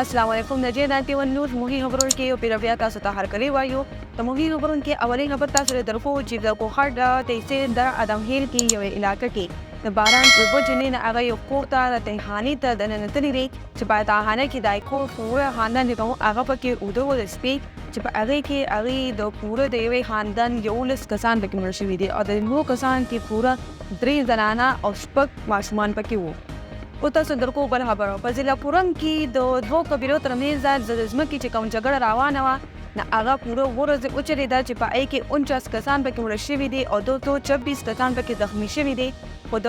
السلام علیکم د J91 نیوز موږی خبرونه کې او پیرویا تاسو ته هرکلی وایو د موږی خبرونه کې اولین خبر تاسو ته درکو چې د کوخړ د تحصیل د ادم هیل کې یو علاقې کې د باران په وجه نه هغه یو کور ته د تهاني ته د ننتلې دی چې په تهانه کې د کور پوره خاندان دی هغه پکې اوده ول سپی چې په هغه کې هغه د پوره د یوې خاندان 11 کسان پکې مړ شوي دي او د 9 کسان کې پوره 3 زنانه او شپږ ماشومان پکې وو. او تاسو درکو بل خبره په ضلع پورم کې د دوه قبیلو ترمنځ د ځمکې چې کوم جګړه روانه وه نه هغه پوره ورځ وچلېده چې په هغې کې 49 کسان پکې مړه شوي دي او 226 کسان پکې زخمي شوي دي. خو د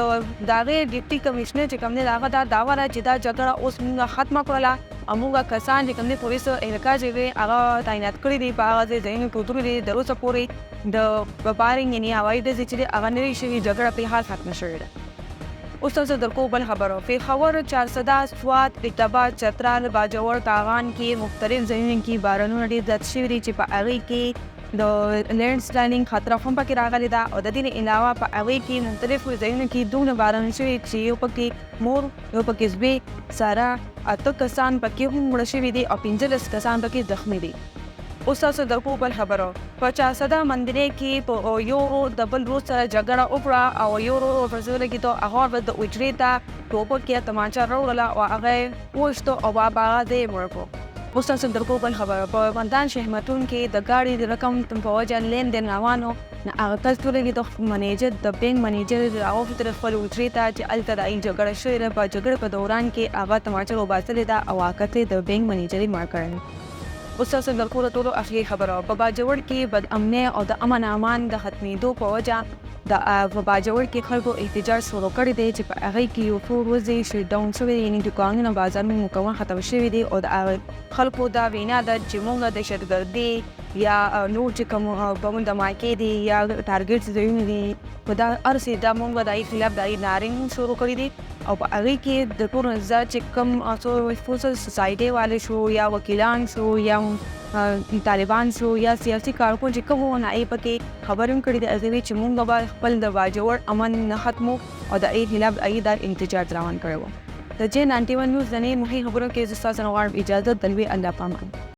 هغې ډیپټي کمیشنر چې کوم دی د هغه دا دعوه ده چې دا جګړه اوس موږ ختمه کړله او موږ کسان چې کوم دی پولیسو اهلکار چې دی هغه تعینات کړي دي په هغه ځایونو کې ودرولي دي تر اوسه پورې د بارنګ یعنې هوایي ډزې چې دی هغه نه وي شوي جګړه په حال ختمه شوې ده. اوس تاسو درکو بل خبرو پېښور چارسده سوات اقتباد چترال باجوړ تاغان کې مختلف ځایونو کې بارانونه ډېر زیات شوي دي چې په هغې کې د لینډ سلایډینګ خطره هم پکې راغلې ده او د دې نه علاوه په هغې کې مختلفو ځایونو کې دومره باران شوي چې یو پکې مور یو پکې زوی ساره 8 کسان پکې هم مړه شوي دي او 15 کسان پکې زخمي دي. اوس تاسو درکو بل خبرو په چارسده مندرې کې په یو د بل روز سره جګړه وکړه او یو په زړه کې ته هغه د وچرې ته ټوپک یا تمانچه راوړله او هغه وویشتو او بابا دې مړ کړو. اوس تاسو درکو بل خبره په خاندان شهمتون کې د گاډي د رقم په وجه لین دین روانو نه هغه کس ټولګي د منیجر د بینک منیجر راوفتل خپل وچرې ته چې هلته د جګړه شوې ده په جګړې په دوران کې هغه تمانچه وباسلې ده او هغه ته د بینک منیجر یې مړ کړی. اوس تاسو درکو د ټولو اخري خبره په باجوړ کې بد امنۍ او د امن امان د ختمېدو په وجه په باجوړ کې خلکو احتجاج شروع کړی دی چې په هغې کې یو څو ورځې شټ ډاون شوی دی یعنې دوکانونه بازارونه مکمل ختم شوي دي او د خلکو دا وینا ده چې موږ د دهشتګردي یا نور چې کوم بمونه دماکې دي یا ټارګېټ ځایونه دي په دا هر څه دا موږ د هغې خلاف د هغې نارې شروع کړي دي او په هغې کې د ټولو نه زیات چې کوم سوشل سوسایټۍ والے شو یا وکیلان شو یا طالبان شو یا سیاسي کارکون چې کوم وو نه هغې پکې خبرې هم کړي دي هغې چې موږ به خپل د باجوړ امن نه ختمو او د هغې خلاف د هغې دا احتجاج روان کړی و. د J91 نیوز د نوې مهمې خبرو کې زه ستاسو نه غواړم اجازه د لوی الله پامان.